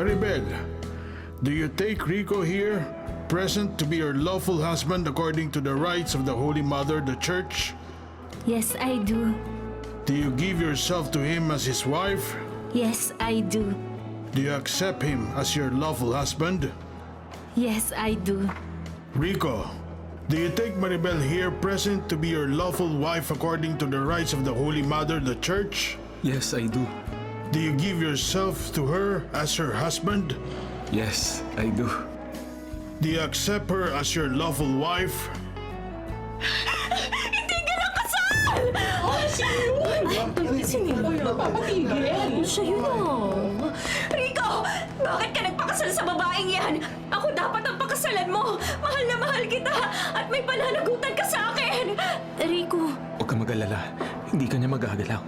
Maribel, do you take Rico here, present to be your lawful husband according to the rites of the Holy Mother, the Church? Yes, I do. Do you give yourself to him as his wife? Yes, I do. Do you accept him as your lawful husband? Yes, I do. Rico, do you take Maribel here, present to be your lawful wife according to the rites of the Holy Mother, the Church? Yes, I do. Do you give yourself to her as her husband? Yes, I do. Do you accept her as your lawful wife? Siya yun. Rico! Bakit ka nagpakasal sa babaeng yan? Ako dapat ang pakasalan mo! Mahal na mahal kita! At may pananagutan ka sa akin! Rico, Huwag kang mag-alala. Hindi ka niya magagalaw.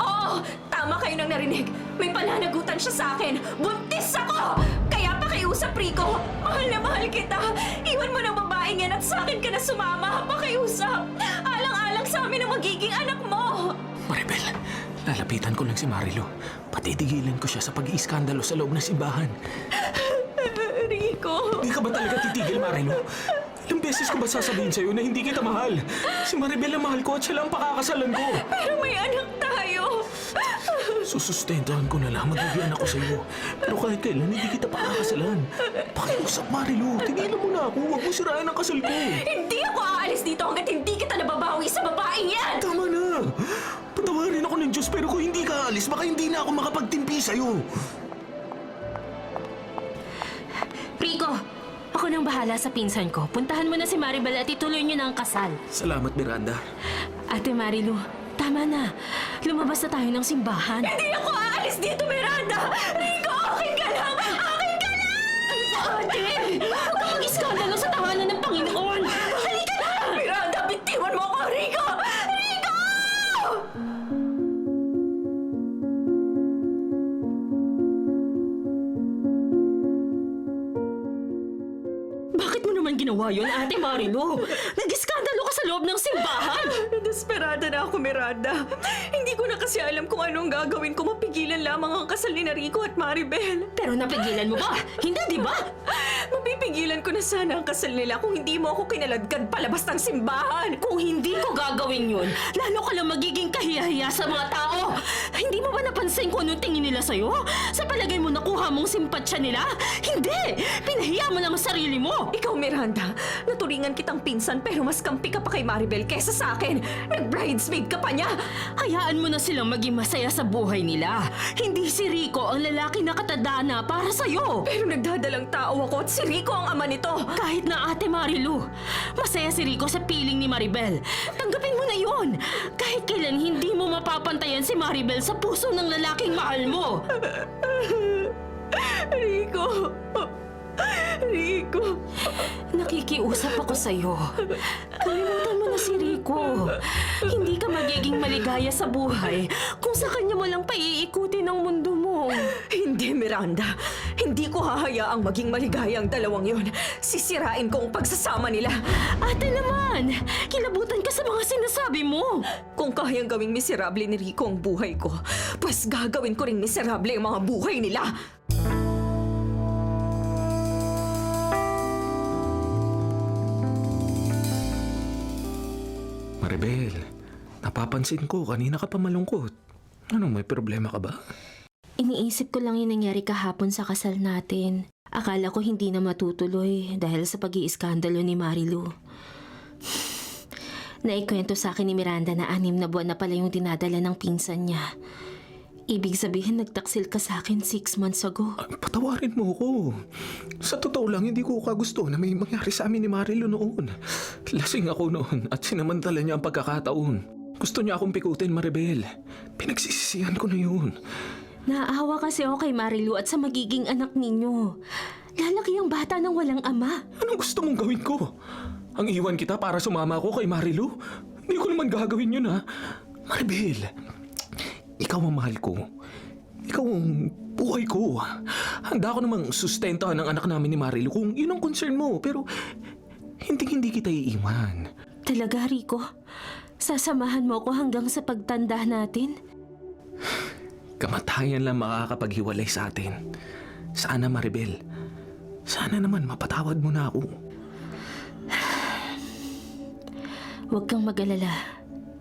Oo! Tama kayo nang narinig! May pananagutan siya sa akin! Buntis ako! Kaya pakiusap, Rico! Mahal na mahal kita! Iwan mo ng babaeng yan at sa akin ka na sumama! Pakiusap! Alang-alang sa amin ang magiging anak mo! Maribel, lalapitan ko lang si Marilo. Patitigilan ko siya sa pag-iiskandalo sa loob ng simbahan. Rico! Hindi ka ba talaga titigil, Marilo? Ilang beses ko ba sasabihin sa'yo na hindi kita mahal? Si Maribel ang mahal ko at siya lang ang pakakasalan ko. Pero may anak tayo! Susustentuhan ko na lang magiging ako sa'yo. Pero kahit kailan hindi kita pakakasalan. Pakiusap, Marilo. Tigilan mo na ako. Huwag mo sirain ang kasal ko. Hindi ako aalis dito hanggat hindi kita nababawi sa babaeng yan! Tama na. Patawarin ako ng Diyos pero kung hindi ka alis, baka hindi na ako makapagtimpi sa'yo. Rico, ako nang bahala sa pinsan ko. Puntahan mo na si Maribel at ituloy niyo na ang kasal. Salamat, Miranda. Ate Marilu, tama na. Lumabas na tayo ng simbahan. Hindi ako aalis dito, Miranda! Rico, akin ka lang! Akin ka lang! Ate, huwag kang mag-iskandalo sa tahanan ng Panginoon. Halika na! Miranda, bitiwan mo ako, Rico! Rico! Bakit mo naman ginawa yun, Ate Marilu? Nag-iskandalo ka sa loob ng simbahan. Desperada na ako, Miranda. Hindi ko na kasi alam kung anong gagawin ko. Mapigilan lamang ang kasal ni Rico at Maribel. Pero napigilan mo ba? Hindi, di ba? Mapipigilan ko na sana ang kasal nila kung hindi mo ako kinaladkad palabas ng simbahan. Kung hindi ko gagawin yun, lalo ka lang magiging kahiyahiya sa mga tao. Hindi mo ba napansin kung anong tingin nila sa'yo? Sa palagay mo nakuha mong simpatsya nila? Hindi! Pinahiya mo lang ang sarili mo! Ikaw, Miranda, naturingan kitang pinsan pero mas kampi ka pa kay Maribel kesa sa akin. Nag-bridesmaid ka pa niya. Hayaan mo na silang maging masaya sa buhay nila. Hindi si Rico ang lalaki na katadana para sa'yo. Pero nagdadalang tao ako at si Rico ang ama nito. Kahit na Ate Marilu, masaya si Rico sa piling ni Maribel. Tanggapin mo na yun. Kahit kailan hindi mo mapapantayan si Maribel sa puso ng lalaking mahal mo. Rico! Rico! Nakikiusap ako sa'yo. Kalimutan mo na si Rico. Hindi ka magiging maligaya sa buhay kung sa kanya mo lang paiikutin ang mundo mo. Hindi, Miranda. Hindi ko hahayaang maging maligaya ang dalawang yon. Sisirain ko ang pagsasama nila. Ate naman, kilabutan ka sa mga sinasabi mo. Kung kayang gawing miserable ni Rico ang buhay ko, pues gagawin ko ring miserable ang mga buhay nila. Maribel, napapansin ko kanina ka pa malungkot. Ano, may problema ka ba? Iniisip ko lang yung nangyari kahapon sa kasal natin. Akala ko hindi na matutuloy dahil sa pag-iiskandalo ni Marilu. Naikwento sa akin ni Miranda na 6 na buwan na pala yung dinadala ng pinsan niya. Ibig sabihin nagtaksil ka sa akin 6 months ago. Patawarin mo ko. Sa totoo lang, hindi ko kagusto na may mangyari sa amin ni Marilo noon. Lasing ako noon at sinamantala niya ang pagkakataon. Gusto niya akong pikutin, Maribel. Pinagsisisihan ko na yun. Naawa kasi ako kay Marilu at sa magiging anak ninyo. Lalaki ang bata ng walang ama. Anong gusto mong gawin ko? Ang iwan kita para sumama ako kay Marilu? Hindi ko naman gagawin yun, ha? Maribel, ikaw ang mahal ko. Ikaw ang buhay ko. Handa ko namang sustentahan ang anak namin ni Marilu kung yun ang concern mo. Pero hindi kita iiwan. Talaga, Rico? Sasamahan mo ako hanggang sa pagtanda natin? Kamatayan lang makakapaghiwalay sa atin. Sana, Maribel. Sana naman mapatawad mo na ako. Huwag kang mag-alala.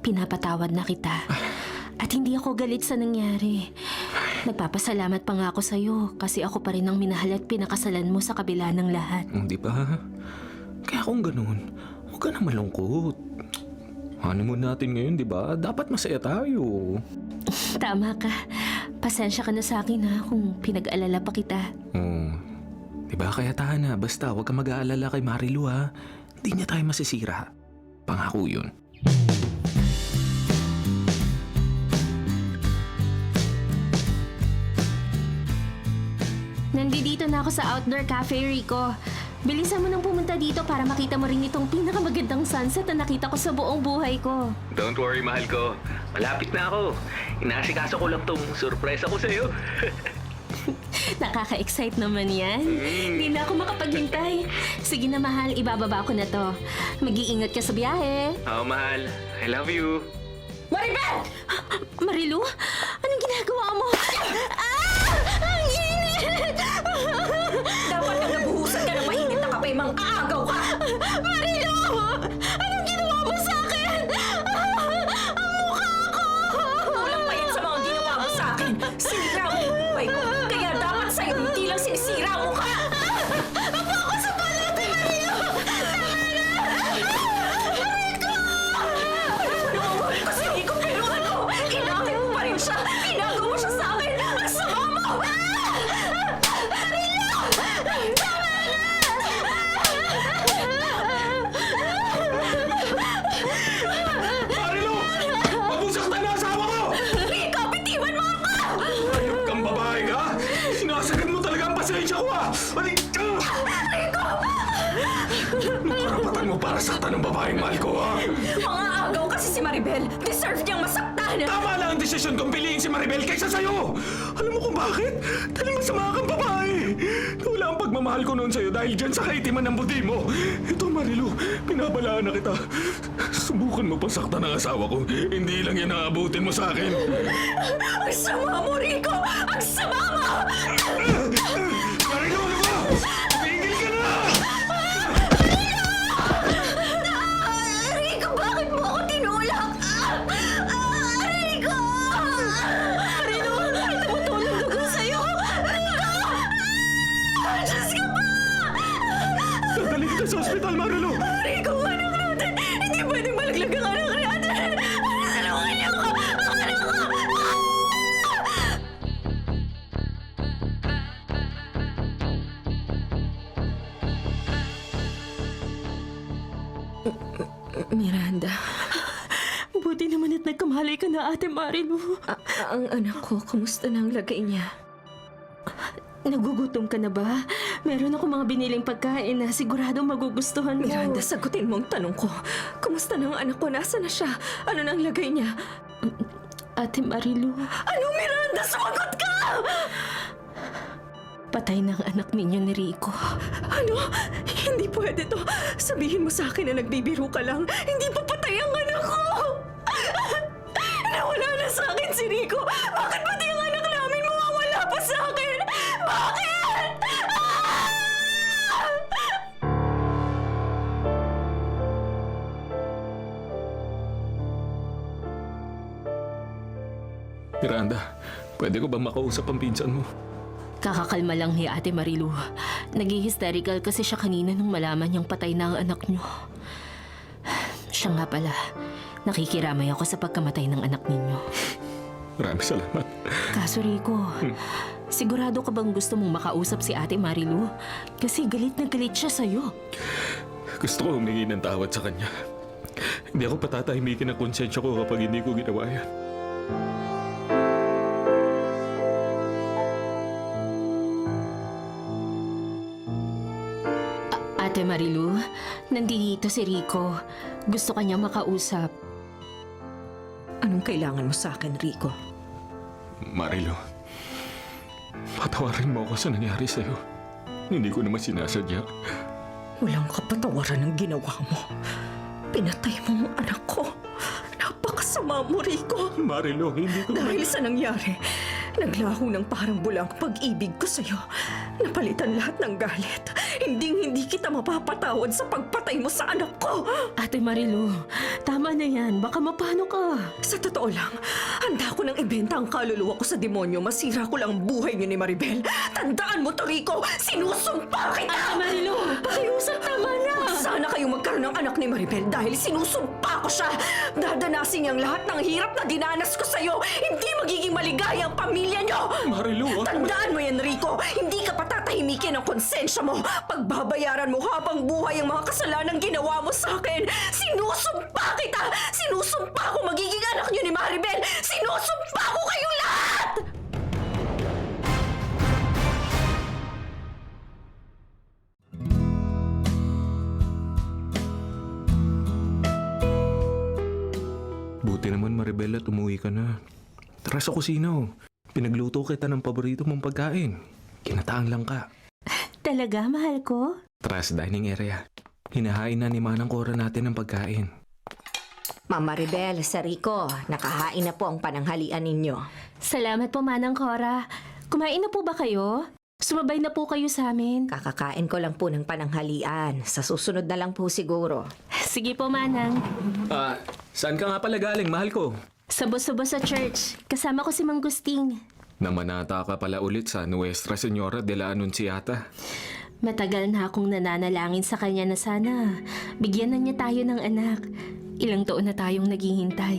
Pinapatawad na kita. At hindi ako galit sa nangyari. Nagpapasalamat pa nga ako sa'yo kasi ako pa rin ang minahal at pinakasalan mo sa kabila ng lahat. Di ba? Kaya kung ganun, huwag ka na malungkot. Honeymoon natin ngayon, di ba? Dapat masaya tayo. Tama ka. Pasensya ka na sa akin ha kung pinag-alala pa kita. Oo. Di ba kaya tahan na? Basta huwag ka mag-aalala kay Marilu ha. Hindi niya tayo masisira. Pangako yun. Nandito na ako sa outdoor cafe, Rico. Bilisan mo nang pumunta dito para makita mo rin itong pinakamagandang sunset na nakita ko sa buong buhay ko. Don't worry, mahal ko. Malapit na ako. Inaasikaso ko lang tong surprise ako sa'yo. Nakaka-excite naman yan. Hindi na ako makapaghintay. Sige na, mahal. Ibababa ko na to. Mag-iingat ka sa biyahe. Oo, mahal. I love you. Maribel! Marilu? Anong ginagawa mo? Ang init! Dapat nang nabuhusan ka ng mainit na kape, mang aagaw ka! Marilu! Anong ginawa mo sa akin? Ang mukha ko! Kulang pa yan sa mga ginawa mo sa akin. Sinira mo yung buhay ko. Kaya dapat sa'yo, hindi lang sinisira mo ka! Ako sa balat, Marilu! Namamahal ko si Rico, pero ano? Inakit mo pa rin siya! Inagaw mo siya sa akin! Ang sama mo! Marilu! Huwag mong saktan na asawa ko! Rico, bitiwan mo ako! Ayok kang babae ka! Sinasagad mo talaga ang pasensya ko ah! Rico! Anong karapatan mo para saktan ng babaeng mahal ko ah? Mga agaw kasi si Maribel. Deserve niyang masaktan! Tama lang ang desisyon kong piliin si Maribel kaysa sa'yo! Alam mo kung bakit? Dahil masama kang babae! Wala ang pagmamahal ko noon sa'yo dahil dyan sa kaitiman ng buti mo. Ito Marilu, pinabalaan na kita. Subukan mo pang saktan ng asawa ko. Hindi lang yan aabutin mo sa akin. Ang sama mo, Rico! Ang sama mo! Marilu, ano ba? Tumigil ka na! Rico, bakit mo ako tinulak? Rico! Marilu! Tumutulong dugo sa'yo! Diyos ka pa! Dadali kita sa ospital, Marilu! Rico, anak natin! Hindi pwedeng malaglag ang anak natin! Salungan niyo ako! Ang anak ko! Miranda, buti naman at nagkamalay ka na, Ate Marilu. Ang anak ko, kumusta na ang lagay niya? Nagugutom ka na ba? Meron ako mga biniling pagkain na sigurado magugustuhan mo. Miranda, sagutin mo ang tanong ko. Kumusta na ang anak ko? Nasaan na siya? Ano na ang lagay niya? Ate Marilu, Ano, Miranda? Sumagot ka! patay na ang anak ninyo ni Rico. Ano? Hindi pwede to. Sabihin mo sa akin na nagbibiro ka lang. Hindi pa patay ang anak ko! Nawala na sa akin si Rico. Bakit pati ang anak namin mawawala pa sa akin? Bakit? Miranda, pwede ko ba makausap ang pinsan mo? Kakakalma lang ni Ate Marilu. Nag-hysterical kasi siya kanina nung malaman niyang patay na ang anak niyo. Siya nga pala, nakikiramay ako sa pagkamatay ng anak ninyo. Maraming salamat. Kaso Rico, sigurado ka bang gusto mong makausap si Ate Marilu? Kasi galit na galit siya sa'yo. Gusto ko humingi ng tawad sa kanya. Hindi ako patatahimikin ang konsensya ko kapag hindi ko ginawa yan. Ate Marilu, nandito si Rico. Gusto ka niya makausap. Anong kailangan mo sa akin, Rico? Marilu, patawarin mo ako sa nangyari sa'yo. Hindi ko naman sinasadya. Walang kapatawaran ang ginawa mo. Pinatay mo ang anak ko. Napakasama mo, Rico. Marilu, hindi ko Dahil sa nangyari, Naglaho ng parang bulang pag-ibig ko sa'yo. Napalitan lahat ng galit. Hindi kita mapapatawad sa pagpatay mo sa anak ko. Ate Marilu, tama na yan. Baka mapano ka. Sa totoo lang, handa ko nang ibenta ang kaluluwa ko sa demonyo. Masira ko lang ang buhay niyo ni Maribel. Tandaan mo, Toriko! Sinusumpa kita! Ate Marilu, pakiusap, tama na. Sana kayong magkaroon ng anak ni Maribel dahil sinusumpa ko siya. Dadanasin niyang lahat ng hirap na dinanas ko sa'yo. Hindi magiging maligaya ang pamilya niyo. Marilu, Tandaan mo yan, Rico. Hindi ka patatahimikin ang konsensya mo. Pagbabayaran mo habang buhay ang mga kasalanang ginawa mo sa akin. Sinusumpa kita! Sinusumpa ko magiging anak niyo ni Maribel! Sinusumpa ko kayong lahat! Buti naman Maribel at umuwi ka na. Tara sa kusina. Pinagluto kita ng paborito mong pagkain. Kinataang lang ka. Talaga, mahal ko? Tara sa dining area. Hinahain na ni Manang Cora natin ng pagkain. Mama Maribel, sa Rico, nakahain na po ang pananghalian ninyo. Salamat po, Manang Cora. Kumain na po ba kayo? Sumabay na po kayo sa amin. Kakakain ko lang po ng pananghalian. Sa susunod na lang po siguro. Sige po, Manang. Saan ka nga pala galing, mahal ko? Sabo-sabo sa church. Kasama ko si Mang Gusting. Namanata ka pala ulit sa Nuestra Señora de la Anunciata. Matagal na akong nananalangin sa kanya na sana bigyan na niya tayo ng anak. Ilang taon na tayong naghihintay.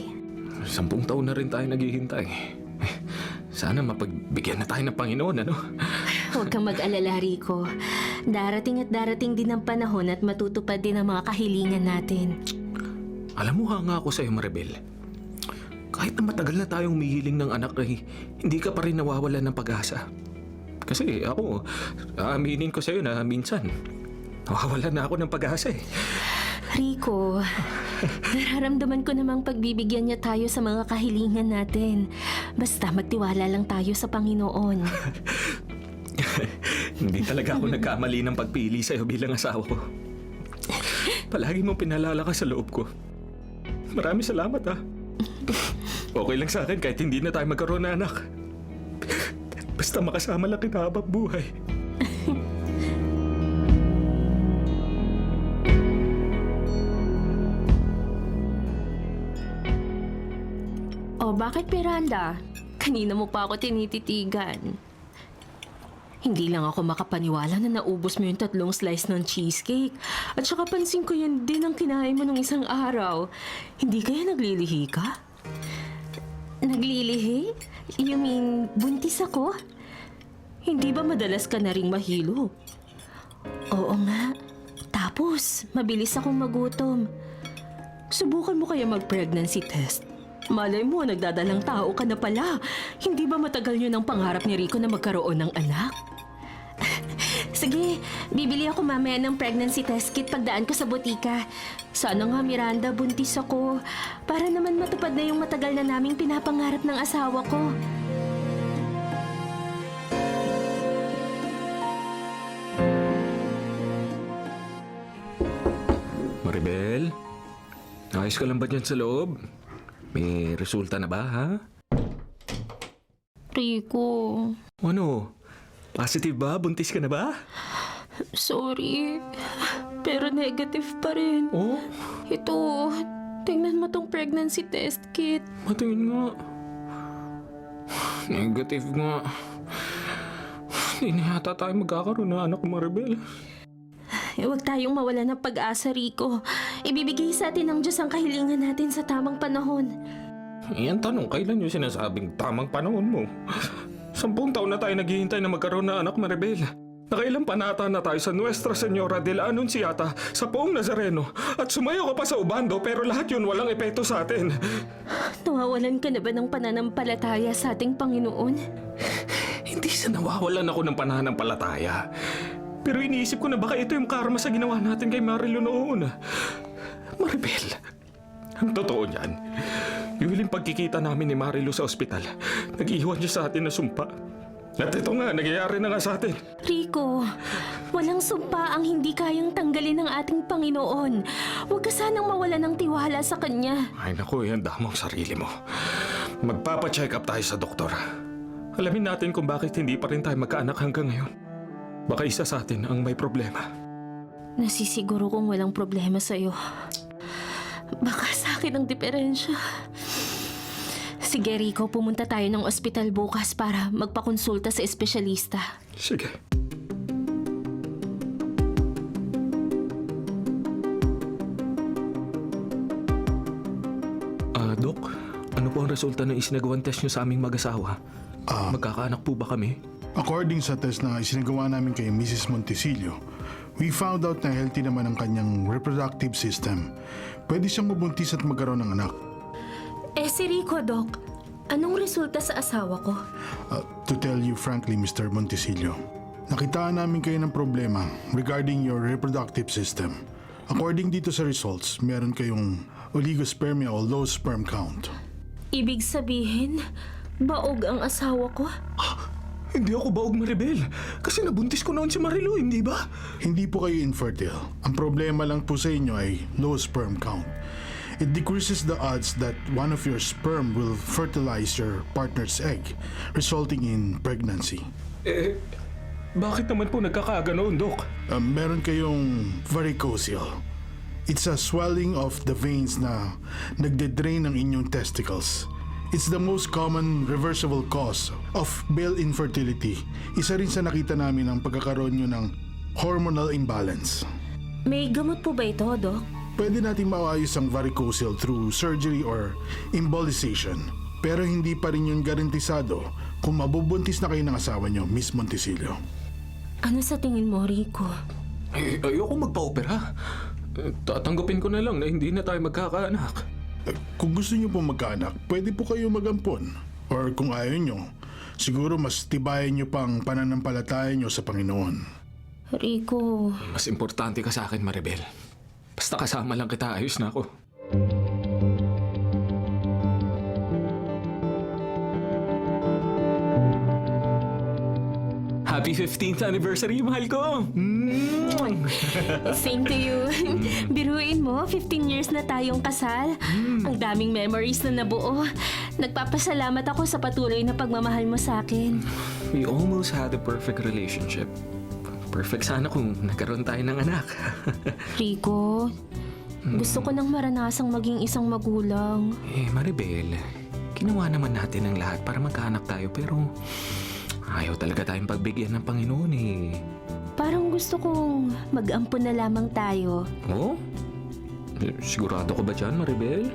10 taon na rin tayo naghihintay. Sana mapagbigyan na tayo ng Panginoon, ano? Huwag kang mag-alala, Rico. Darating at darating din ang panahon at matutupad din ang mga kahilingan natin. Alam mo hanga ako sa'yo, Maribel. Kahit na matagal na tayong humihiling ng anak ay hindi ka pa rin nawawalan ng pag-asa. Kasi ako, aaminin ko sa'yo na minsan, nawawalan na ako ng pag-asa eh. Rico, nararamdaman ko namang pagbibigyan niya tayo sa mga kahilingan natin. Basta magtiwala lang tayo sa Panginoon. Hindi talaga ako nagkamali ng pagpili sa'yo bilang asawa ko. Palagi mong pinalalakas sa loob ko. Maraming salamat ha. Okay lang sa akin kahit hindi na tayo magkaroon ng anak. Basta makasama lang kita habang buhay. Oh, bakit Miranda? Kanina mo pa ako tinititigan. Hindi lang ako makapaniwala na naubos mo yung 3 slice ng cheesecake. At saka pansin ko yan din ang kinain mo nung isang araw. Hindi kaya naglilihi ka? Naglilihi? You mean, buntis ako? Hindi ba madalas ka na ring mahilo? Oo nga. Tapos, mabilis akong magutom. Subukan mo kaya mag-pregnancy test. Malay mo, nagdadalang tao ka na pala. Hindi ba matagal yun ang pangarap ni Rico na magkaroon ng anak? Sige, bibili ako mamaya ng pregnancy test kit pagdaan ko sa butika. Sana nga, Miranda, buntis ako. Para naman matupad na yung matagal na naming pinapangarap ng asawa ko. Maribel, ayos ka lang ba dyan sa loob? May resulta na ba, ha? Rico, Ano? Positive ba? Buntis ka na ba? sorry. Pero negative pa rin. Oh, Ito, tingnan mo tong pregnancy test kit. matingin nga. Negative nga. Hindi na yata tayo magkakaroon ng anak, Maribel. Huwag tayong mawala ng pag-asa, Rico. Ibibigay sa atin ng Diyos ang kahilingan natin sa tamang panahon. Iyan tanong, kailan yung sinasabing tamang panahon mo? 10 taon na tayo naghihintay na magkaroon ng anak, Maribel. Nakailang panata na tayo sa Nuestra Señora de la Anunciata sa Poong Nazareno at sumayo ka pa sa Ubando pero lahat yun walang epekto sa atin. Nawawalan ka na ba ng pananampalataya sa ating Panginoon? Hindi sa nawawalan ako ng pananampalataya. Pero iniisip ko na baka ito yung karma sa ginawa natin kay Marilu noon. Maribel, ang totoo niyan, yung huling pagkikita namin ni Marilu sa ospital, nag-iwan niya sa atin na sumpa. At ito nga, nagyayari na nga sa atin. Rico, walang sumpa ang hindi kayang tanggalin ng ating Panginoon. Huwag ka sanang mawalan ng tiwala sa Kanya. Ay naku, ihanda mo ang sarili mo. Magpapacheck up tayo sa doktor. Alamin natin kung bakit hindi pa rin tayo magkaanak hanggang ngayon. Baka isa sa atin ang may problema. Nasisiguro kong walang problema sa'yo. Baka sa akin ang diferensya. Sige, Rico, pumunta tayo ng ospital bukas para magpakonsulta sa espesyalista. Sige. Dok, ano po ang resulta ng isinagawang test niyo sa aming mag-asawa? Magkakaanak po ba kami? According sa test na isinagawa namin kay Mrs. Montesilio, we found out na healthy naman ang kanyang reproductive system. Pwede siyang mabuntis at magkaroon ng anak. Si Rico, Doc, anong resulta sa asawa ko? To tell you frankly, Mr. Montesilio, nakitaan namin kayo ng problema regarding your reproductive system. According dito sa results, meron kayong oligospermia o low sperm count. Ibig sabihin, baog ang asawa ko? Hindi ako baog, Maribel. Kasi nabuntis ko noon si Marilu, hindi ba? Hindi po kayo infertile. Ang problema lang po sa inyo ay low sperm count. It decreases the odds that one of your sperm will fertilize your partner's egg, resulting in pregnancy. Bakit naman po nagkakaganoon, Dok? Meron kayong varicocele. It's a swelling of the veins na nagde-drain ng inyong testicles. It's the most common reversible cause of male infertility. Isa rin sa nakita namin ang pagkakaroon nyo ng hormonal imbalance. May gamot po ba ito, Doc? Pwede natin maayos ang varicocele through surgery or embolization. Pero hindi pa rin yun garantisado kung mabubuntis na kayo ng asawa nyo, Miss Montesilio. Ano sa tingin mo, Rico? Ayoko magpa-opera. Tatanggapin ko na lang na hindi na tayo magkakaanak. Kung gusto nyo po magkaanak, pwede po kayo magampon. Or kung ayaw nyo, siguro mas tibayan nyo pang pananampalataya nyo sa Panginoon. Rico, Mas importante ka sa akin, Maribel. Basta kasama lang kita, ayos na ako. Happy 15th anniversary, mahal ko! same to you. Biruin mo, 15 years na tayong kasal. Ang daming memories na nabuo. Nagpapasalamat ako sa patuloy na pagmamahal mo sa akin. We almost had a perfect relationship. Perfect sana kung nagkaroon tayo ng anak. Rico, gusto ko nang maranasang maging isang magulang. Maribel, ginawa naman natin ang lahat para magkaanak tayo pero ayaw talaga tayong pagbigyan ng Panginoon eh. Parang gusto kong mag-ampon na lamang tayo. Oh? Sigurado ko ba dyan, Maribel?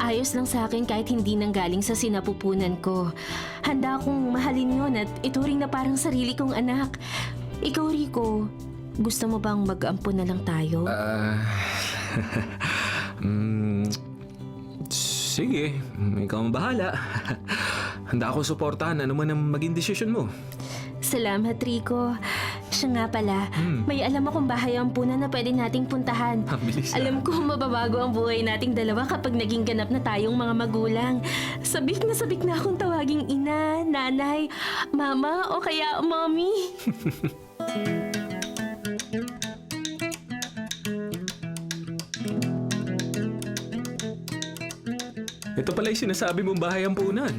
Ayos lang sa akin kahit hindi nanggaling sa sinapupunan ko. Handa akong mahalin yon at ituring na parang sarili kong anak. Ikaw, Rico, gusto mo bang mag-ampon na lang tayo? Sige, ikaw ang bahala. Handa ako suportahan ano man ang maging desisyon mo. Salamat, Rico. Siya nga pala, may alam akong bahay ampunan na pwede nating puntahan. Ang bilis na. Alam ko mababago ang buhay nating dalawa kapag naging ganap na tayong mga magulang. Sabik na akong tawaging ina, nanay, mama o kaya mommy. Ito pala yung sinasabi mong bahay ampunan.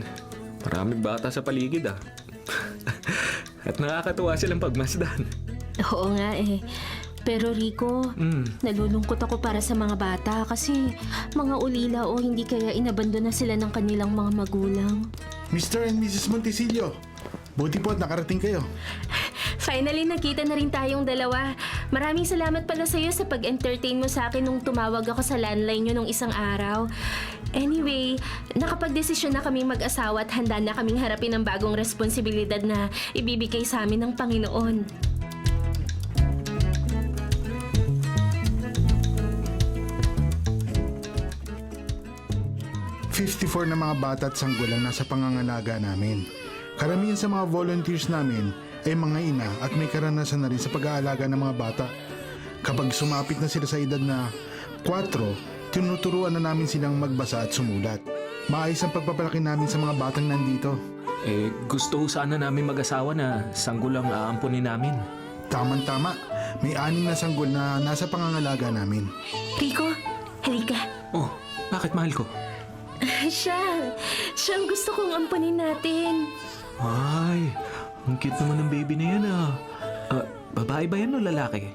Maraming bata sa paligid ah. At nakakatuwa silang pagmasdan. Oo nga eh. Pero Rico, nalulungkot ako para sa mga bata kasi mga ulila o hindi kaya inabandona sila ng kanilang mga magulang. Mr. and Mrs. Montesilio, buti po at nakarating kayo. Finally, nakita na rin tayong dalawa. Maraming salamat pala sa'yo sa pag-entertain mo sa akin nung tumawag ako sa landline nyo nung isang araw. Anyway, nakapag-desisyon na kaming mag-asawa at handa na kaming harapin ang bagong responsibilidad na ibibigay sa amin ng Panginoon. na mga bata at sanggol ang nasa pangangalaga namin. Karamihan sa mga volunteers namin ay mga ina at may karanasan na rin sa pag-aalaga ng mga bata. Kapag sumapit na sila sa edad na 4, tinuturuan na namin silang magbasa at sumulat. Maayos ang pagpapalaki namin sa mga batang nandito. Gusto sana namin mag-asawa na sanggol ang aampunin namin. Tamang-tama, may 6 na sanggol na nasa pangangalaga namin. Rico, halika. Oh, bakit mahal ko? Siya ang gusto kong ampunin natin. Ay, ang cute naman ng baby na yan ah. Babae ba yan o lalaki?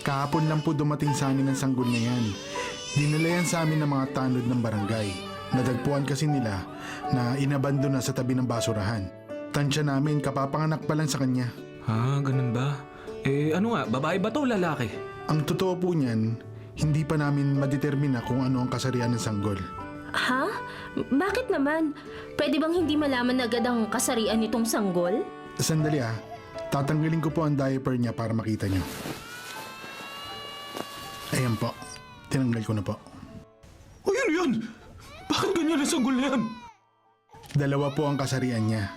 Kahapon lang po dumating sa amin ang sanggol na yan. Dinala yan sa amin ng mga tanod ng barangay. Nadagpuan kasi nila na inabando na sa tabi ng basurahan. Tansya namin, kapapanganak pa lang sa kanya. Ah, ganun ba? Ano nga, babae ba to o lalaki? Ang totoo po niyan, hindi pa namin madetermina kung ano ang kasarian ng sanggol. Ha? Bakit naman? Pwede bang hindi malaman agad ang kasarian nitong sanggol? Sandali tatanggalin ko po ang diaper niya para makita niyo. Ayan po, tinanggal ko na po. Ay, ano yan? Bakit ganyan ang sanggol na yan? Dalawa po ang kasarian niya.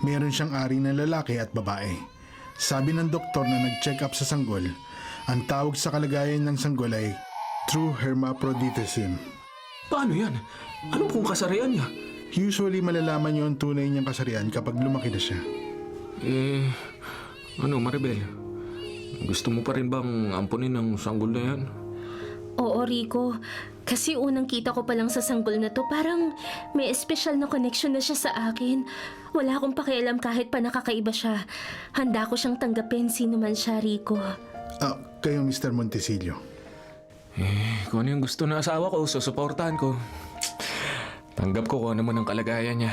Meron siyang ari na lalaki at babae. Sabi ng doktor na nag-check up sa sanggol, ang tawag sa kalagayan ng sanggol ay true hermaphroditism. Paano yan? Ano pong kasarian niya? Usually malalaman niyo ang tunay niyang kasarian kapag lumaki na siya. Maribel? Gusto mo pa rin bang ampunin ang sanggol na yan? Oo, Rico. Kasi unang kita ko pa lang sa sanggol na to, parang may espesyal na connection na siya sa akin. Wala akong pakialam kahit pa nakakaiba siya. Handa ko siyang tanggapin sino man siya, Rico. Kayo Mr. Montesillo. Kung ano yung gusto ng asawa ko, susuportahan ko. Tanggap ko kung ano man ang kalagayan niya.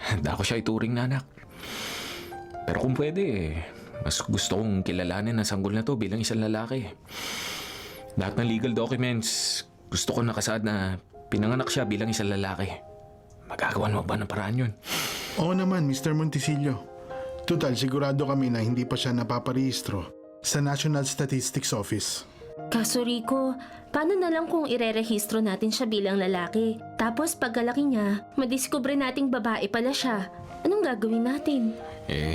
Handa ko siya ituring na anak. Pero kung pwede, mas gusto kong kilalanin ang sanggol na to bilang isang lalaki. Lahat ng legal documents, gusto ko nakasaad na pinanganak siya bilang isang lalaki. Magagawan mo ba ng paraan yun? Oo naman, Mr. Montesillo. Total, sigurado kami na hindi pa siya napaparehistro sa National Statistics Office. Kaso Rico, paano na lang kung irerehistro natin siya bilang lalaki? Tapos pagkalaki niya, madiskubre nating babae pala siya. Anong gagawin natin?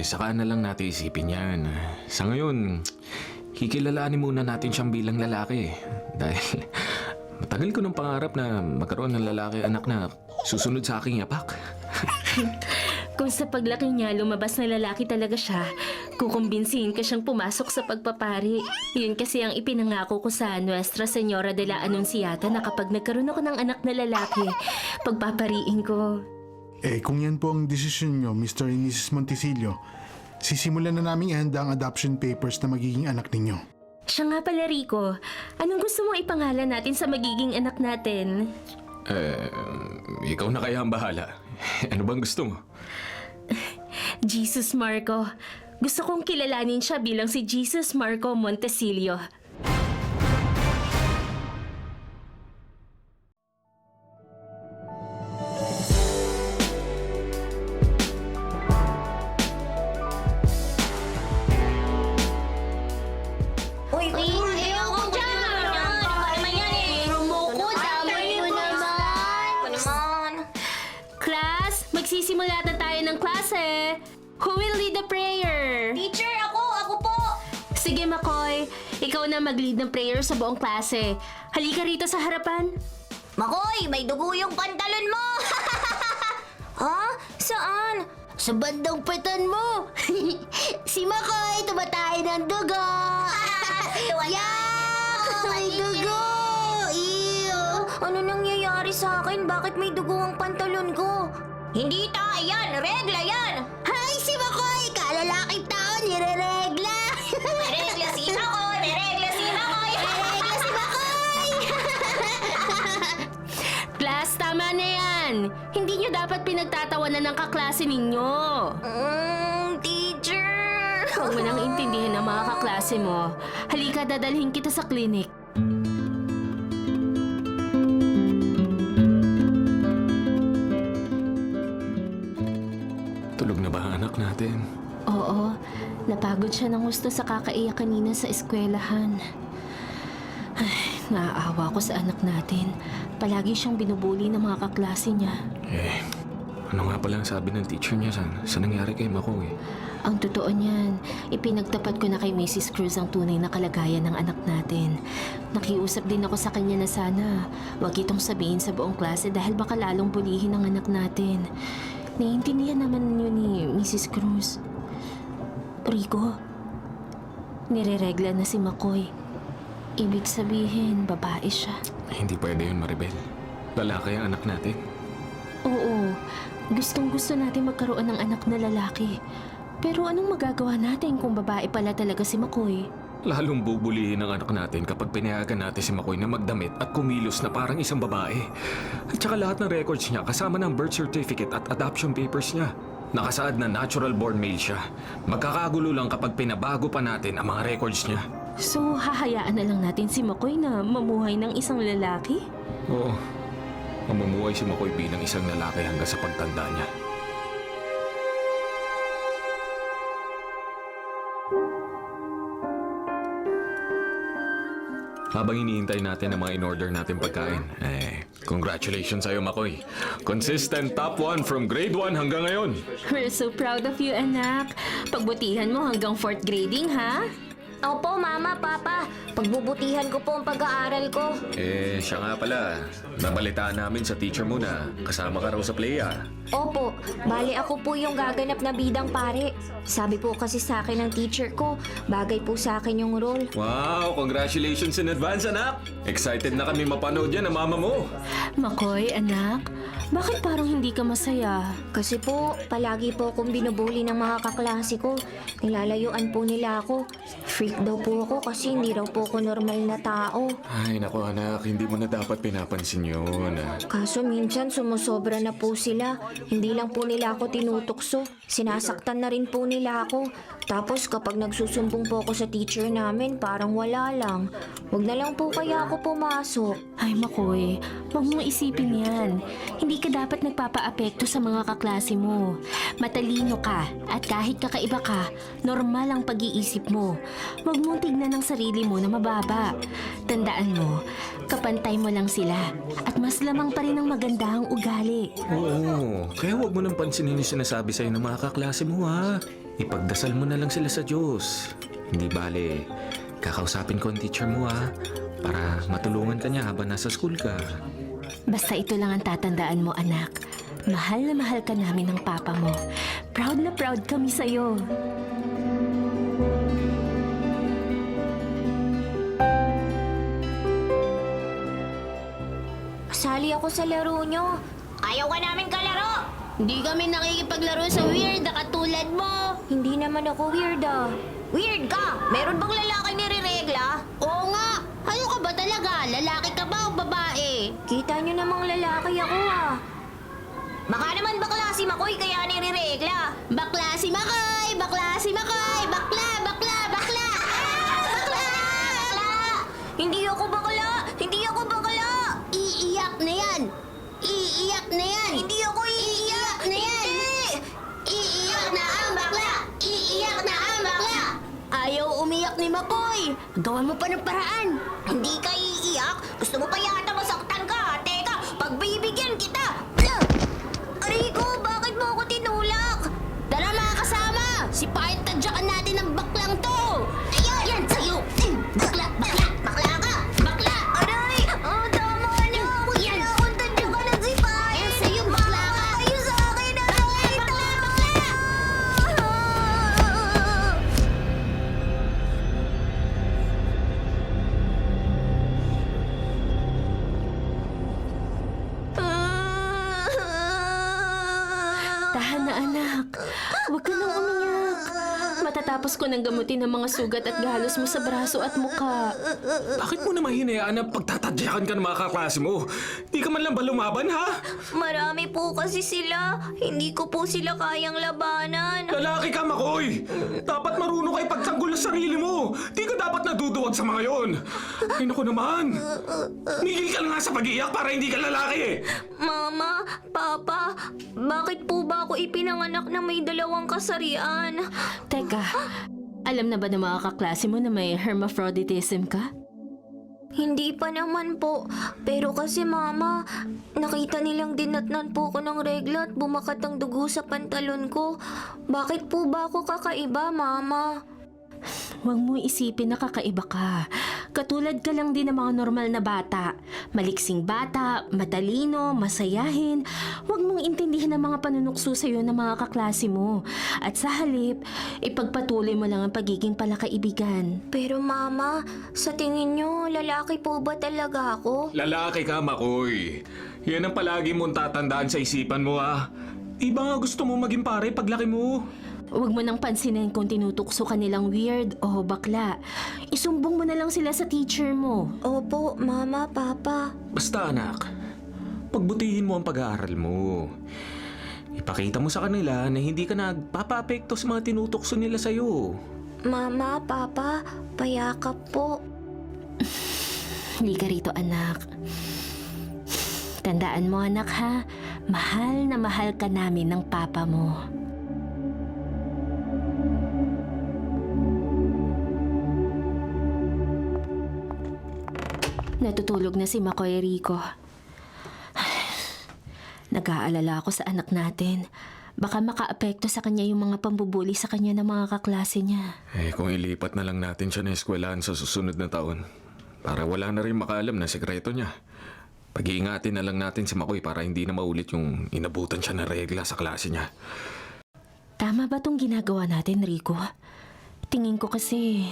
Saka na lang natin isipin yan. Sa ngayon, kikilalanin muna natin siyang bilang lalaki. Dahil matagal ko ng pangarap na magkaroon ng lalaki anak na susunod sa aking yapak. Kung sa paglaki niya lumabas na lalaki talaga siya, kukumbinsihin ka siyang pumasok sa pagpapari. Yun kasi ang ipinangako ko sa Nuestra Señora de la Anunciata na kapag nagkaroon ako ng anak na lalaki, pagpapariin ko. Kung yan po ang desisyon nyo, Mr. and Mrs. Montesillo, sisimulan na namin ihanda ang adoption papers na magiging anak ninyo. Siya nga pala, Rico. Anong gusto mong ipangalan natin sa magiging anak natin? Ikaw na kaya ang bahala. Ano bang gusto mo? Jesus Marco. Gusto kong kilalanin siya bilang si Jesus Marco Montesillo. Uy, ayoko dyan! Naman yan eh! Rumoko, damay mo naman. Class, magsisimula na tayo ng klase. Who will lead the prayer? Teacher, ako po. Sige, Makoy. Ikaw na mag-lead ng prayer sa buong klase. Halika rito sa harapan. Makoy, may dugo yung pantalon mo. Ha? Saan? Sa bandang petan mo. Si Makoy, tumatay ng dugo. Yak! May dugo! Ew! Ano nangyayari sa akin? Bakit may dugo ang pantalon ko? Hindi tayo yan! Regla yan! Hay, si Makoy! Kalalaking tao, nire-regla. Regla si Makoy! Regla si Makoy! Regla si Makoy! Class, tama na yan. Hindi nyo dapat pinagtatawanan ng kaklase ninyo. Teacher! Huwag mo nang intindihin ang mga kaklase mo. Halika, dadalhin kita sa klinik. Tulog na ba ang anak natin? Oo, napagod siya ng gusto sa kakaiyak kanina sa eskwelahan. Ay, naaawa ko sa anak natin. Palagi siyang binubuli ng mga kaklase niya. Ano nga pala ang sabi ng teacher niya sa nangyari kay Makoy? Ang totoo niyan, ipinagtapat ko na kay Mrs. Cruz ang tunay na kalagayan ng anak natin. Nakiusap din ako sa kanya na sana wag itong sabihin sa buong klase dahil baka lalong bulihin ang anak natin. Naiintindihan naman yun ni Mrs. Cruz. Rico, nireregla na si Makoy. Ibig sabihin, babae siya. Hindi pwede yun, Maribel. Lalaki ang anak natin. Oo, Gustong-gusto natin magkaroon ng anak na lalaki. Pero anong magagawa natin kung babae pala talaga si Makoy? Lalong bubulihin ang anak natin kapag pinayagan natin si Makoy na magdamit at kumilos na parang isang babae. At saka lahat ng records niya kasama ng birth certificate at adoption papers niya. Nakasaad na natural born male siya. Magkakagulo lang kapag pinabago pa natin ang mga records niya. So, hahayaan na lang natin si Makoy na mamuhay ng isang lalaki? Oo. Mamumuhay si Makoy bilang isang lalaki hanggang sa pagtanda niya. Habang iniintay natin ang mga in-order natin pagkain, congratulations sa'yo, Makoy. Consistent top 1 from grade 1 hanggang ngayon. We're so proud of you, anak. Pagbutihan mo hanggang 4th grading, ha? Opo, Mama, Papa. Pagbubutihan ko po ang pag-aaral ko. Siya nga pala. Nabalitaan namin sa teacher mo na kasama ka raw sa play, ah. Opo, bali ako po yung gaganap na bidang pare. Sabi po kasi sa akin ng teacher ko, bagay po sa akin yung role. Wow! Congratulations in advance, anak! Excited na kami mapanood yan ng mama mo. Makoy, anak, bakit parang hindi ka masaya? Kasi po, palagi po akong binubuli ng mga kaklase ko. Nilalayuan po nila ako. Freak daw po ako kasi hindi raw po ako normal na tao. Ay, naku anak, hindi mo na dapat pinapansin yun. Kaso minsan sumusobra na po sila. Hindi lang po nila ako tinutukso. Sinasaktan na rin po nila ako. Tapos kapag nagsusumbong po ako sa teacher namin, parang wala lang. Huwag na lang po kaya ako pumasok. Ay, Makoy, huwag mong isipin yan. Hindi ka dapat nagpapa-apekto sa mga kaklase mo. Matalino ka at kahit kakaiba ka, normal ang pag-iisip mo. Huwag mong tignan ang sarili mo na mababa. Tandaan mo, kapantay mo lang sila at mas lamang pa rin ang magandang ugali. Oo, kaya huwag mo nang pansinin yung sinasabi sa'yo ng mga kaklase mo, ha? Ipagdasal mo na lang sila sa Diyos. Hindi bale, kakausapin ko ang teacher mo, ha? Para matulungan ka niya habang nasa school ka. Basta ito lang ang tatandaan mo, anak. Mahal na mahal ka namin ng papa mo. Proud na proud kami sa'yo. Sali ako sa laro nyo. Ayaw ka namin kalaro. Hindi kami nakikipaglaro sa weird na katulad mo. Hindi naman ako weird ah. Weird ka? Meron bang lalaki nire-regla? Oo nga. Ano ka ba talaga? Lalaki ka ba o babae? Kita nyo namang lalaki ako ah. Baka naman bakla si Makoy kaya nire-regla. Bakla si Makoy! Bakla si Makoy! Bakla! Bakla! Bakla! Bakla! Bakla! Hindi ako bakla! Hindi ako bakla! Iiyak na yan! Iiyak na yan! Hindi ako iiyak! na yan! Iiyak na ang bakla! Iiyak na ang bakla! Ayaw umiyak ni Makoy! Gawan mo pa ng paraan! Hindi ka iiyak? Gusto mo pa yata masaktan ka? Teka, pagbibigyan kita! Aray ko, bakit mo ako tinulak? Tara mga kasama! Sipahin tadyakan natin ang baklang to! Ayun! Yan sa'yo! Bakla! Bakla! Bakla ka! Bakla! Aray! Oh, tama na! Huwag Yan. na akong tadya ka ng sipahin! Yan sa'yo, bakla ka! Kayo sa akin! Aray! Bakla! Bakla! Tahan na, anak. Huwag ka nang umiyak. Matatapos ko nang gamutin ang mga sugat at galos mo sa braso at muka. Bakit mo naman hinayaan na pagtatadyakan ka ng mga kaklase mo? Di ka man lang ba lumaban, ha? Marami po kasi sila. Hindi ko po sila kayang labanan. Lalaki ka, Makoy! Dapat marunong ka ipagtanggol sa sarili mo! Di ka dapat naduduwag sa mga yon! Ay, naku naman! Migil ka na nga sa pag-iyak para hindi ka lalaki! Mama, Papa, bakit po ba ako ipinanganak na may dalawang kasarian? Teka, alam na ba ng mga kaklase mo na may hermaphroditism ka? Hindi pa naman po. Pero kasi mama, nakita nilang dinatnan po ko ng regla at bumakat ang dugo sa pantalon ko. Bakit po ba ako kakaiba, mama? Huwag mo isipin na kakaiba ka. Katulad ka lang din ng mga normal na bata. Maliksing bata, matalino, masayahin. Huwag mong intindihin ang mga panunukso sa'yo ng mga kaklase mo. At sa halip, ipagpatuloy mo lang ang pagiging palakaibigan. Pero mama, sa tingin nyo, lalaki po ba talaga ako? Lalaki ka, Makoy. Yan ang palagi mong tatandaan sa isipan mo, ha? Di ba nga gusto mo maging pare paglaki mo? Huwag mo nang pansinin kung tinutukso ka nilang weird o bakla. Isumbong mo na lang sila sa teacher mo. Opo, Mama, Papa. Basta anak, pagbutihin mo ang pag-aaral mo. Ipakita mo sa kanila na hindi ka nagpapa-apekto sa mga tinutukso nila sa'yo. Mama, Papa, payakap po. Hindi ka rito, anak. Tandaan mo, anak, ha? Mahal na mahal ka namin ng papa mo. Natutulog na si Makoy Rico. Nag-aalala ako sa anak natin. Baka makaapekto sa kanya yung mga pambubuli sa kanya ng mga kaklase niya. Kung ilipat na lang natin siya na eskwelahan sa susunod na taon, para wala na rin makaalam na sekreto niya. Pag-iingatin na lang natin si Makoy para hindi na maulit yung inabutan siya ng regla sa klase niya. Tama ba tong ginagawa natin, Rico? Tingin ko kasi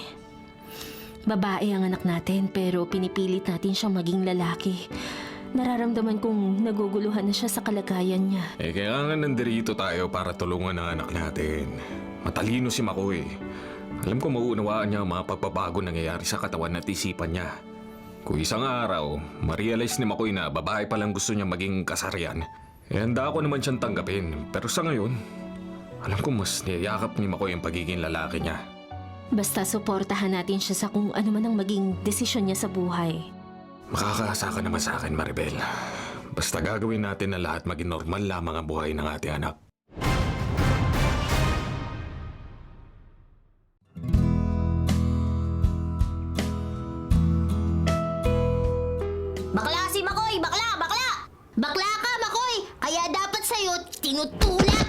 babae ang anak natin pero pinipilit natin siyang maging lalaki. Nararamdaman kong naguguluhan na siya sa kalagayan niya. Kaya nga nandirito tayo para tulungan ang anak natin. Matalino si Makoy. Alam ko mauunawaan niya ang mga pagbabago nangyayari sa katawan at isipan niya. Kung isang araw, ma-realize ni Makoy na babae palang gusto niya maging kasarian, handa ako naman siyang tanggapin. Pero sa ngayon, alam ko mas niyayakap ni Makoy ang pagiging lalaki niya. Basta suportahan natin siya sa kung ano man ang maging desisyon niya sa buhay. Makakaasa ka naman sa akin, Maribel. Basta gagawin natin na lahat maging normal lamang ang buhay ng ating anak. Bakla si Makoy! Bakla! Bakla! Bakla ka, Makoy! Kaya dapat sa'yo tinutulak!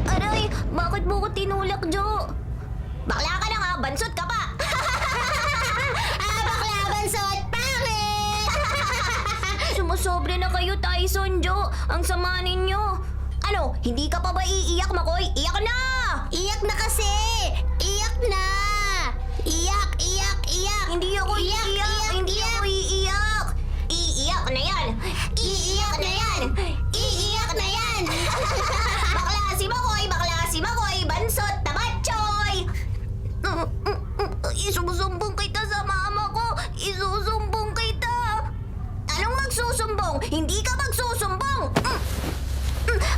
Aray, bakit mo ko tinulak, Jo? Bakla ka na nga! Bansot ka pa! Bakla! Bansot! Pangit! Sumusobra na kayo, Tyson, Jo. Ang sama ninyo. Ano? Hindi ka pa ba iiyak, Makoy? Iyak na! Iyak na kasi! Iyak na! Iyak! Iyak! Iyak! Hindi ako Iyak, iiyak. iyak, Hindi iyak. ako iiyak. Iiyak na yan! Iiyak na yan! Iiyak na yan! Bakla si Makoy! Bakla si Makoy! Bansot na batchoy! Isusumbong kita sa mama ko. Isusumbong kita. Anong magsusumbong? Hindi ka magsusumbong!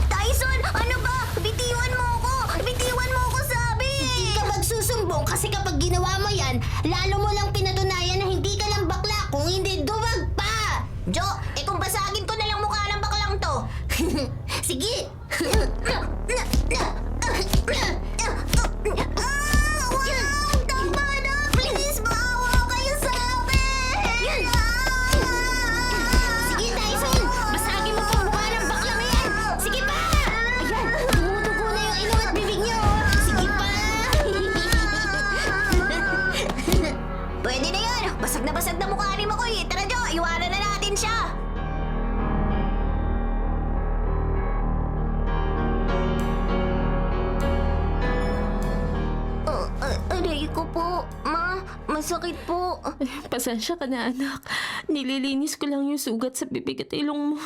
Tyson, ano ba? Bitiwan mo ko. Bitiwan mo ko, sabi. Hindi ka magsusumbong kasi kapag ginawa mo yan, lalo mo lang pinatunayan na hindi ka lang bakla kung hindi duwag pa! Jo, kung basagin ko na lang mukha ng baklang to. Sige! Wow! Tama na! Please, maawa kayo sa akin! Sige, Tyson! Basagin mo pang mukha ng baklang yan! Sige pa! Ayan! Tumutugo na yung ilong at bibig niyo! Sige pa! Pwede na yan! Basag na mukha ni Makoy! Tara, Jo! Iwanan na natin siya! Aray ko po. Ma, masakit po. Pasensya ka na, anak. Nililinis ko lang yung sugat sa bibig at ilong mo.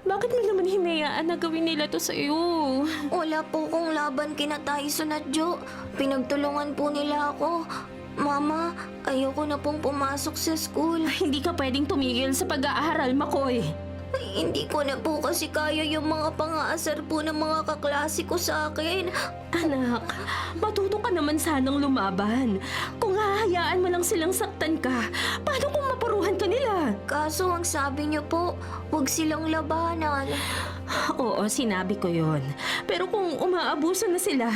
Bakit mo naman hinayaan na gawin nila to sa'yo? Wala po kong laban kina Tyson at Jo. Pinagtulungan po nila ako. Mama, ayoko na pong pumasok sa school. Hindi ka pwedeng tumigil sa pag-aaral, Makoy. Hindi ko na po kasi kaya yung mga pang-aasar po ng mga kaklase ko sa akin. Anak, matuto ka naman sanang lumaban. Kung hahayaan mo lang silang saktan ka, paano kung mapuruhan ka nila? Kaso ang sabi niyo po, huwag silang labanan. Oo, sinabi ko yon. Pero kung umaabuso na sila,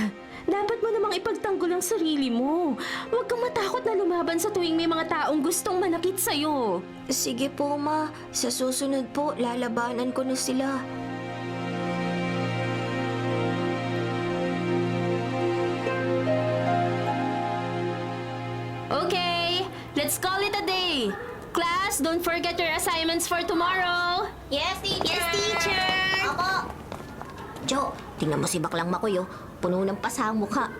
dapat mo namang ipagtanggol ang sarili mo. Huwag kang matakot na lumaban sa tuwing may mga taong gustong manakit sa'yo. Sige po, Ma. Sa susunod po, lalabanan ko na sila. Okay, let's call it a day. Class, don't forget your assignments for tomorrow. Yes, teacher! Yes, teacher! Ako! Jo, tingnan mo si Baklang Makoy, oh. Puno ng pasamukha.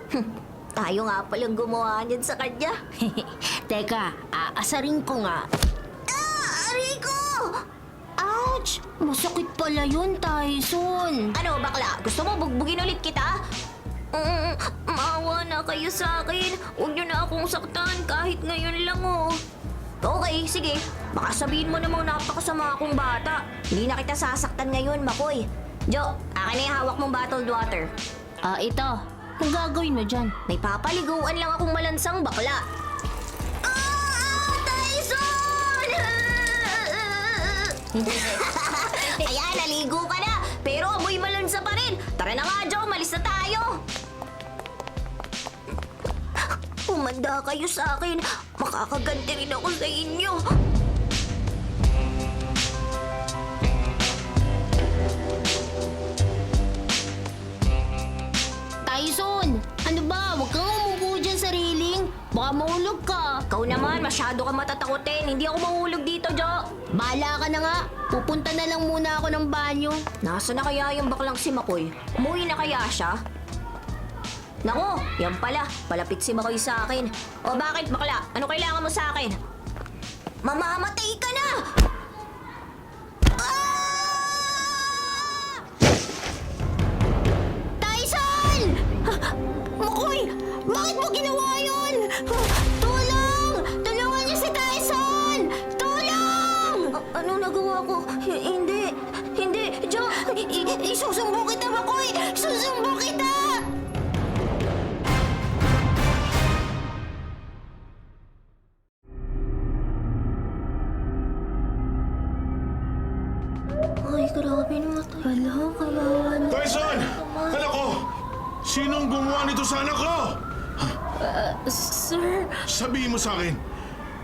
Tayo nga palang gumawa niyan sa kanya. Teka, aasarin ko nga. Aray ko! Ouch! Ouch! Masakit pala yun, Tyson. Ano, bakla? Gusto mo bugbugin ulit kita? Maawa na kayo sa akin. Huwag niyo na akong saktan kahit ngayon lang oh. Okay, sige. Baka sabihin mo namang napakasama akong bata. Hindi na kita sasaktan ngayon, Makoy. Jo, akin na yung hawak mong bottled water. Ito. Anong gagawin mo dyan? May papaliguan lang akong malansang bakla. Tyson! Ayan, naligo ka na. Pero amoy malansa pa rin. Tara na nga, Jo. Malis na tayo. Umanda kayo sa akin. Makakaganti rin ako sa inyo. Tyson! Ano ba? Huwag kang umupo dyan sa railing. Baka mahulog ka. Ikaw naman, masyado ka matatakotin. Hindi ako mahulog dito, Jo. Bahala ka na nga. Pupunta na lang muna ako ng banyo. Nasaan na kaya yung baklang si Makoy? Umuwi na kaya siya? Nako, yan pala. Palapit si Makoy sa akin. O bakit, bakla? Ano kailangan mo sa akin? Mamamatay ka na! Tyson! Makoy! Bakit mo ginawa yun? Tulong! Tulungan niyo si Tyson! Tulong! Ano nagawa ko? Hindi. Hindi. Jo, isusumbo kita, Makoy! Susumbo kita! Ay, grabe naman tayo. Hala, kawawa na. Tyson! Anak ko! Sinong gumawa nito sa anak ko? Sir, Sabihin mo sa akin,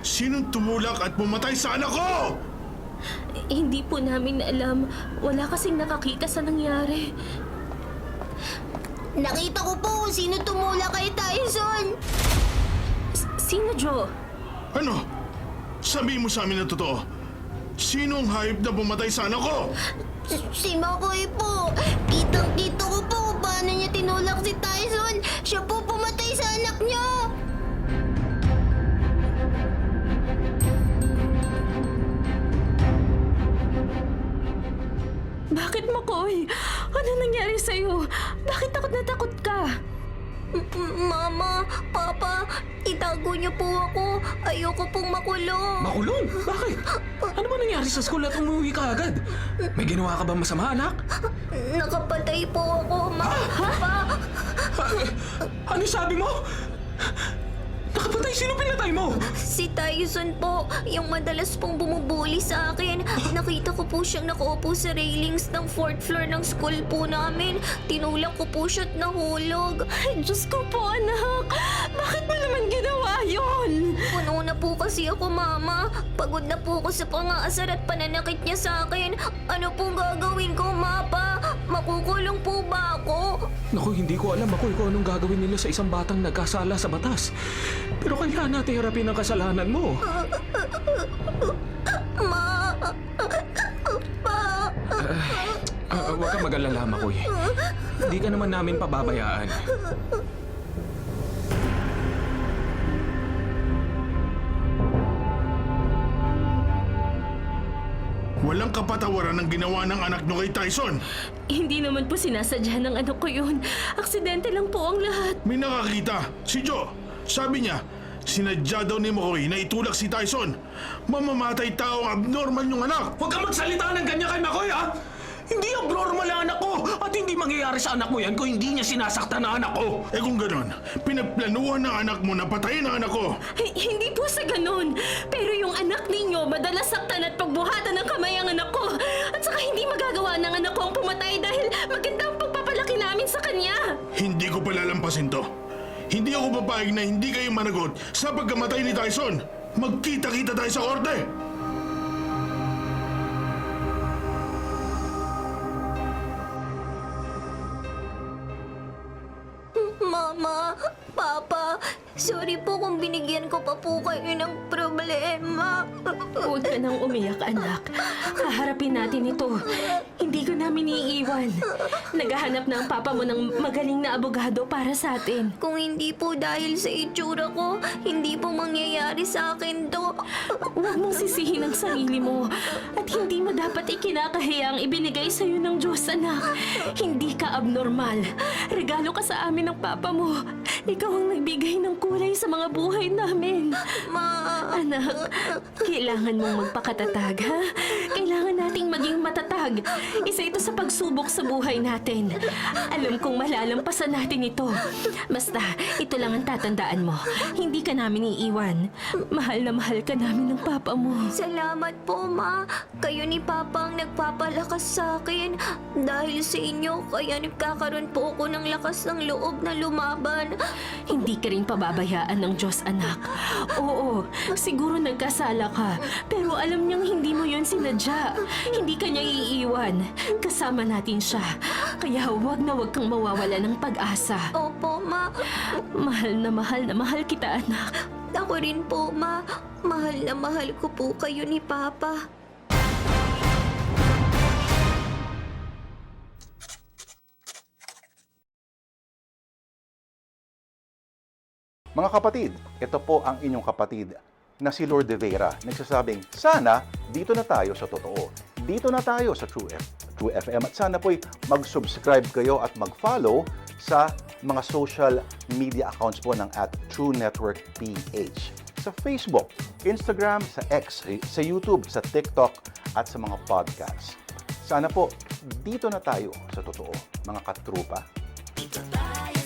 sinong tumulak at pumatay sa anak ko? hindi po namin alam. Wala kasing nakakita sa nangyari. Nakita ko po kung sino tumula kay Tyson. Sino, Jo? Ano? Sabihin mo sa amin ang totoo. Sino ang hayop na pumatay sa anak ko? Si Makoy po. Kitang-kita ko po kung paano niya tinulak si Tyson. Siya po pumatay sa anak niya. Bakit, Makoy? Ano nangyari sa'yo? Bakit takot na takot ka? Mama, Papa, itago niyo po ako. Ayoko pong makulong. Makulong? Bakit? Ano ba nangyari sa school at umuwi ka agad? May ginawa ka ba masama, anak? Nakapatay po ako, Papa. Ano sabi mo? Nakapatay? Sino pinatay mo? Si Tyson po, yung madalas pong bumubuli sa akin. Nakita ko po siyang nakaupo sa railings ng 4th floor ng school po namin. Tinulak ko po siya at nahulog. Ay, Diyos ko po, anak. Bakit mo naman ginawa yun? Puno na po kasi ako, Mama. Pagod na po ako sa pangaasar at pananakit niya sa akin. Ano pong gagawin ko, Mapa? Makukulong po ba ako? Naku, hindi ko alam ako kung anong gagawin nila sa isang batang nagkasala sa batas. Pero kailangan natin harapin ang kasalanan mo. Huwag kang mag-alala, Makoy. Hindi ka naman namin pababayaan. Walang kapatawaran ang ginawa ng anak nyo kay Tyson. Hindi naman po sinasadya ng anak ko yun. Aksidente lang po ang lahat. May nakakita, si Joe. Sabi niya, sinadya daw ni Makoy na itulak si Tyson. Mamamatay tao ang abnormal yung anak. Huwag kang magsalita ng ganyan kay Makoy, ha? Hindi abnormal ang anak ko! At hindi mangyayari sa anak mo yan kung hindi niya sinasaktan ang anak ko! Eh kung ganon, pinagplanuhan ng anak mo na patayin ang anak ko. Hindi po sa ganun. Pero yung anak ninyo, madalas saktan at pagbuhatan ng kamay ang anak ko. At saka hindi magagawa ng anak ko ang pumatay dahil maganda ang pagpapalaki namin sa kanya. Hindi ko palalampasin to. Hindi ako papayag na hindi kayo managot sa pagkamatay ni Tyson. Magkita-kita tayo sa korte. Mama, Papa, Sorry po kung binigyan ko pa po kayo ng problema. Huwag ka nang umiyak, anak. Haharapin natin ito. Hindi ko namin iiwan. Naghahanap na ang papa mo ng magaling na abogado para sa atin. Kung hindi po dahil sa itsura ko, hindi po mangyayari sa akin to. Huwag mong sisihin ang sarili mo. At hindi mo dapat ikinakahiya ang ibinigay sa iyo ng Diyos, anak. Hindi ka abnormal. Regalo ka sa amin ng papa mo. Ikaw ang nagbigay ng kulay sa mga buhay namin. Anak, kailangan mong magpakatatag, ha? Kailangan nating maging matatag. Isa ito sa pagsubok sa buhay natin. Alam kong malalampasan natin ito. Basta, ito lang ang tatandaan mo. Hindi ka namin iiwan. Mahal na mahal ka namin ng papa mo. Salamat po, Ma. Kayo ni Papa ang nagpapalakas sa akin. Dahil sa inyo, kaya nagkakaroon po ako ng lakas ng loob na lumaban. Hindi ka rin pababayaan ng Diyos, anak. Oo, siguro nagkasala ka. Pero alam niyang hindi mo yon sinadya. Hindi ka niya iiwan. Kasama natin siya. Kaya huwag kang mawawala ng pag-asa. Opo, Ma. Mahal na mahal kita, anak. Ako rin po, Ma. Mahal na mahal ko po kayo ni Papa. Mga kapatid, ito po ang inyong kapatid na si Lord De Vera. Nagsasabing, sana dito na tayo sa totoo. Dito na tayo sa True FM. At sana po'y mag-subscribe kayo at mag-follow sa mga social media accounts po ng @True Network PH. Sa Facebook, Instagram, sa X, sa YouTube, sa TikTok, at sa mga podcasts. Sana po, dito na tayo sa totoo, mga katrupa. Dito tayo